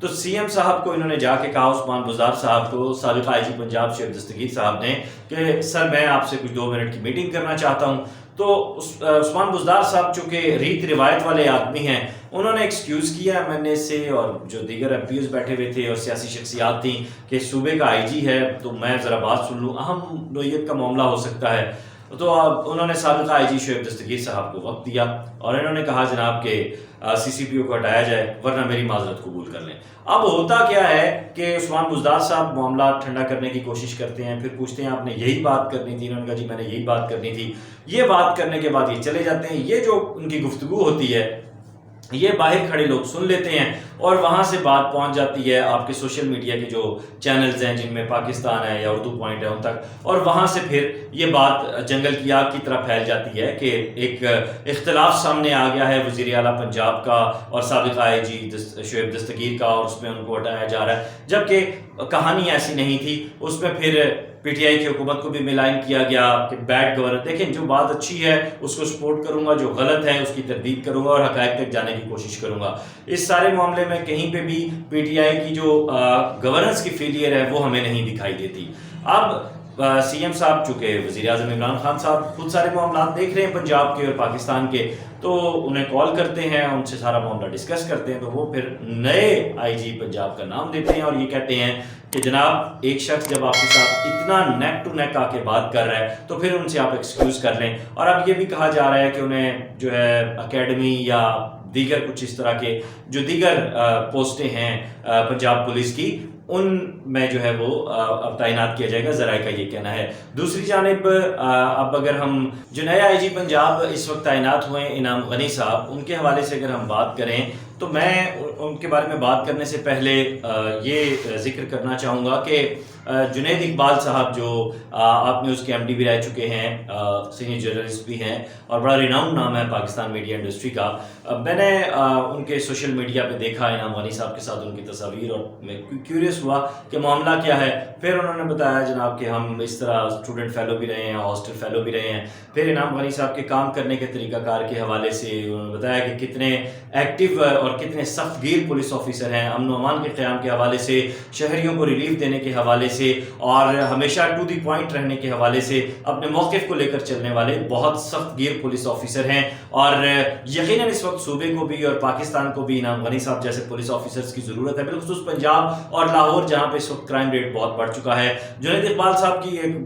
تو C M صاحب کو انہوں نے جا کے کہا عثمان بزدار صاحب کو، سابقہ آئی جی پنجاب شعیب دستگیر صاحب نے، کہ سر میں آپ سے کچھ 2 منٹ کی میٹنگ کرنا چاہتا ہوں. تو عثمان بزدار صاحب چونکہ ریت روایت والے آدمی ہیں، انہوں نے ایکسکیوز کیا ایم این اے سے، اور جو دیگر ایم پی اوز بیٹھے ہوئے تھے اور سیاسی شخصیات تھیں کہ صوبے کا آئی جی ہے تو میں ذرا بات سن لوں، اہم نوعیت کا معاملہ ہو سکتا ہے. تو انہوں نے سابقہ آئی جی شعیب دستگیر صاحب کو وقت دیا اور انہوں نے کہا جناب کہ سی سی پی او کو ہٹایا جائے ورنہ میری معذرت قبول کر لیں. اب ہوتا کیا ہے کہ عثمان بزدار صاحب معاملات ٹھنڈا کرنے کی کوشش کرتے ہیں، پھر پوچھتے ہیں آپ نے یہی بات کرنی تھی، انہوں نے کہا جی میں نے یہی بات کرنی تھی. یہ بات کرنے کے بعد یہ چلے جاتے ہیں. یہ جو ان کی گفتگو ہوتی ہے یہ باہر کھڑے لوگ سن لیتے ہیں اور وہاں سے بات پہنچ جاتی ہے آپ کے سوشل میڈیا کے جو چینلز ہیں جن میں پاکستان ہے یا اردو پوائنٹ ہے ان تک، اور وہاں سے پھر یہ بات جنگل کی آگ کی طرح پھیل جاتی ہے کہ ایک اختلاف سامنے آ گیا ہے وزیر اعلیٰ پنجاب کا اور سابقہ آئی جی شعیب دستگیر کا، اور اس میں ان کو ہٹایا جا رہا ہے، جبکہ کہانی ایسی نہیں تھی. اس میں پھر پی ٹی آئی کی حکومت کو بھی ملائن کیا گیا کہ بیڈ گورنر. دیکھیں جو بات اچھی ہے اس کو سپورٹ کروں گا، جو غلط ہے اس کی تردید کروں گا اور حقائق تک جانے کی کوشش کروں گا. اس سارے معاملے میں کہیں پہ بھی پی ٹی آئی کی جو گورننس کی فیلئر ہے وہ ہمیں نہیں دکھائی دیتی. اب سی ایم صاحب چونکہ وزیر اعظم عمران خان صاحب خود سارے معاملات دیکھ رہے ہیں پنجاب کے اور پاکستان کے، تو انہیں کال کرتے ہیں، ان سے سارا معاملہ ڈسکس کرتے ہیں. تو وہ پھر نئے آئی جی پنجاب کا نام دیتے ہیں اور یہ کہتے ہیں کہ جناب ایک شخص جب آپ کے ساتھ اتنا نیک ٹو نیک آ کے بات کر رہا ہے تو پھر ان سے آپ ایکسکیوز کر لیں. اور اب یہ بھی کہا جا رہا ہے کہ انہیں جو ہے اکیڈمی یا دیگر کچھ اس طرح کے جو دیگر پوسٹیں ہیں پنجاب پولیس کی ان میں جو ہے وہ اب تعینات کیا جائے گا، ذرائع کا یہ کہنا ہے. دوسری جانب اب اگر ہم جو نئے آئی جی پنجاب اس وقت تعینات ہوئے ہیں انعام غنی صاحب، ان کے حوالے سے اگر ہم بات کریں تو میں ان کے بارے میں بات کرنے سے پہلے یہ ذکر کرنا چاہوں گا کہ جنید اقبال صاحب جو آپ نیوز کے ایم ڈی بھی رہ چکے ہیں، سینئر جرنلسٹ بھی ہیں اور بڑا ریناؤنڈ نام ہے پاکستان میڈیا انڈسٹری کا. میں نے ان کے سوشل میڈیا پہ دیکھا انعام غنی صاحب کے ساتھ ان کی تصاویر اور میں کیوریس ہوا کہ معاملہ کیا ہے. پھر انہوں نے بتایا جناب کہ ہم اس طرح اسٹوڈنٹ فیلو بھی رہے ہیں، ہاسٹل فیلو بھی رہے ہیں. پھر انعام غنی صاحب کے کام کرنے کے طریقہ کار کے حوالے سے انہوں نے بتایا کہ کتنے ایکٹیو اور کتنے سخت گیر پولیس آفیسر ہیں، امن و امان کے قیام کے حوالے سے، شہریوں کو ریلیف دینے کے حوالے سے اور ہمیشہ ٹو دی پوائنٹ رہنے کے حوالے سے اپنے موقف کو لے کر چلنے والے بہت سخت گیر پولیس آفیسر ہیں. اور یقیناً اس وقت صوبے کو بھی اور پاکستان کو بھی انعام غنی صاحب جیسے پولیس آفیسرز کی ضرورت ہے، بالخصوص پنجاب اور لاہور جہاں پہ اس وقت کرائم ریٹ بہت بڑھ چکا ہے. جنید اقبال صاحب کی ایک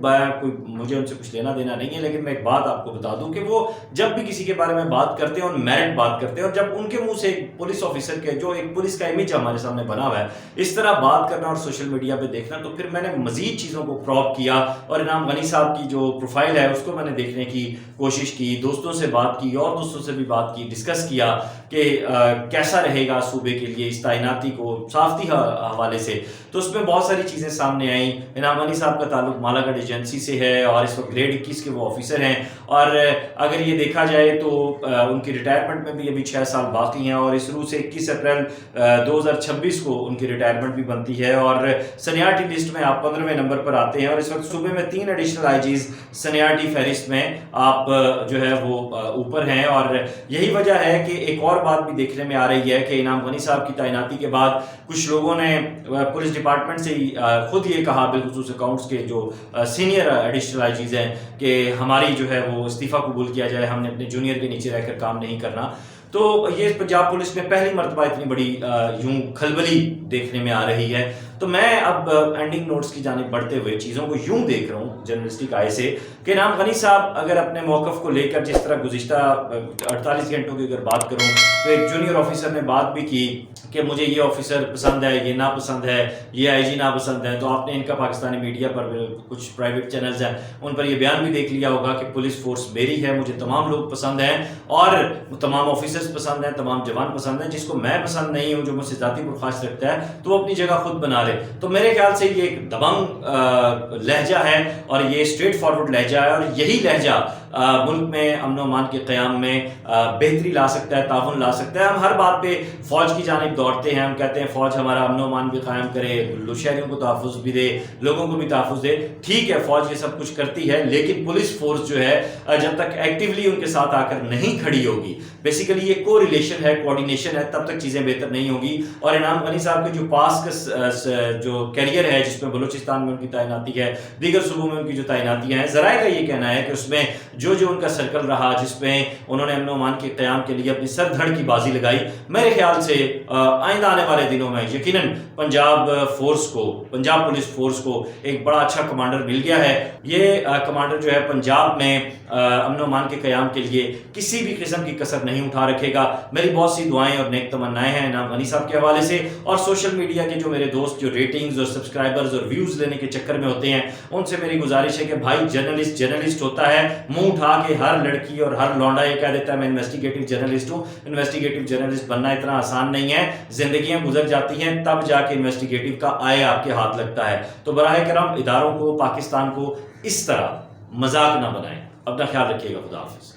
کوئی مجھے ان سے کچھ لینا دینا نہیں ہے، لیکن میں ایک بات آپ کو بتا دوں کہ وہ جب بھی کسی کے بارے میں بات کرتے ہیں اور میرٹ بات کرتے ہیں، اور جب ان کے منہ سے ایک پولیس آفیسر کے جو ایک پولیس کا امیج ہمارے سامنے بنا ہوا ہے اس طرح بات کرنا اور سوشل میڈیا پہ دیکھنا، تو پھر میں نے مزید چیزوں کو پراپ کیا اور انعام غنی صاحب کی جو پروفائل ہے اس کو میں نے دیکھنے کی کوشش کی، دوستوں سے بات کی اور دوستوں سے بھی بات کی، ڈسکس کیا کہ کیسا رہے گا صوبے کے لیے اس تعیناتی کو صافتی حوالے سے. تو اس میں بہت ساری چیزیں سامنے آئیں. انعام غنی صاحب کا تعلق مالا گڑھ ایجنسی سے ہے اور اس وقت گریڈ 21 کے وہ آفیسر ہیں، اور اگر یہ دیکھا جائے تو ان کی ریٹائرمنٹ میں بھی ابھی 6 سال باقی ہیں، اور اس روح سے 21 اپریل 2026 کو ان کی ریٹائرمنٹ بھی بنتی ہے. اور سینیارٹی لسٹ میں آپ 15ویں نمبر پر آتے ہیں، اور اس وقت صوبے میں 3 ایڈیشنل آئی جیز سینیارٹی فہرست میں آپ جو ہے وہ اوپر ہیں. اور یہی وجہ ہے کہ ایک اور بات بھی دیکھنے میں آ رہی ہے کہ انعام غنی صاحب کی تعیناتی کے بعد کچھ لوگوں نے پولیس ڈپارٹمنٹ سے خود یہ کہا، بالخصوص اکاؤنٹس کے جو سینئر ایڈیشنل آئی جیز ہیں، کہ ہماری جو ہے وہ استعفیٰ قبول کیا جائے، ہم نے اپنے جونیئر کے نیچے رہ کر کام نہیں کرنا. تو یہ پنجاب پولیس میں پہلی مرتبہ اتنی بڑی یوں کھلبلی دیکھنے میں آ رہی ہے. تو میں اب اینڈنگ نوٹس کی جانب بڑھتے ہوئے چیزوں کو یوں دیکھ رہا ہوں جرنلسٹک آئے سے کہ انعام غنی صاحب اگر اپنے موقف کو لے کر جس طرح گزشتہ 48 گھنٹوں کی اگر بات کروں تو ایک جونیئر آفیسر نے بات بھی کی کہ مجھے یہ آفیسر پسند ہے، یہ ناپسند ہے، یہ آئی جی ناپسند ہے. تو آپ نے ان کا پاکستانی میڈیا پر کچھ پرائیویٹ چینلز ہیں ان پر یہ بیان بھی دیکھ لیا ہوگا کہ پولیس فورس میری ہے، مجھے تمام لوگ پسند ہیں اور تمام آفیسرز پسند ہیں، تمام جوان پسند ہیں. جس کو میں پسند نہیں ہوں، جو مجھ سے ذاتی برخاست رکھتا ہے، تو وہ اپنی جگہ خود بنا لے. تو میرے خیال سے یہ ایک دبنگ لہجہ ہے اور یہ اسٹریٹ فارورڈ لہجہ ہے، اور یہی لہجہ ملک میں امن و امان کے قیام میں بہتری لا سکتا ہے، تعاون لا سکتا ہے۔ ہم ہر بات پہ فوج کی جانب دوڑتے ہیں، ہم کہتے ہیں فوج ہمارا امن و امان بھی قائم کرے، شہریوں کو تحفظ بھی دے، لوگوں کو بھی تحفظ دے۔ ٹھیک ہے، فوج یہ سب کچھ کرتی ہے، لیکن پولیس فورس جو ہے جب تک ایکٹیولی ان کے ساتھ آ کر نہیں کھڑی ہوگی، بیسیکلی یہ کو ریلیشن ہے، کوآرڈینیشن ہے، تب تک چیزیں بہتر نہیں ہوگی۔ اور انعام غنی صاحب کے جو پاس کا جو کیریئر ہے، جس میں بلوچستان میں ان کی تعیناتی ہے، دیگر صوبوں میں ان کی جو تعیناتیاں ہیں، ذرائع کا یہ کہنا ہے کہ اس میں جو ان کا سرکل رہا، جس میں انہوں نے امن و امان کے قیام کے لیے اپنی سر دھڑ کی بازی لگائی، میرے خیال سے آئندہ آنے والے دنوں میں یقیناً پنجاب پولیس فورس کو ایک بڑا اچھا کمانڈر مل گیا ہے۔ یہ کمانڈر جو ہے پنجاب میں امن و امان کے قیام کے لیے کسی بھی قسم کی کسر نہیں اٹھا رکھے گا۔ میری بہت سی دعائیں اور نیک تمنائیں ہیں انعام غنی صاحب کے حوالے سے، اور سوشل میڈیا کے جو میرے دوست جو ریٹنگز اور سبسکرائبرز اور ویوز لینے کے چکر میں ہوتے ہیں، ان سے میری گزارش ہے کہ بھائی جرنلسٹ ہوتا ہے، منہ اٹھا کے ہر لڑکی اور ہر لونڈا یہ کہہ دیتا ہے میں انویسٹیگیٹو جرنلسٹ ہوں۔ انویسٹیگیٹو جرنلسٹ بننا اتنا آسان نہیں ہے، زندگیاں گزر جاتی ہیں تب جا کے انویسٹیگیٹو کا آئے آپ کے ہاتھ لگتا ہے۔ تو براہ کرم اداروں کو، پاکستان کو اس طرح مذاق نہ بنائیں۔ اپنا خیال رکھیے گا، خدا حافظ۔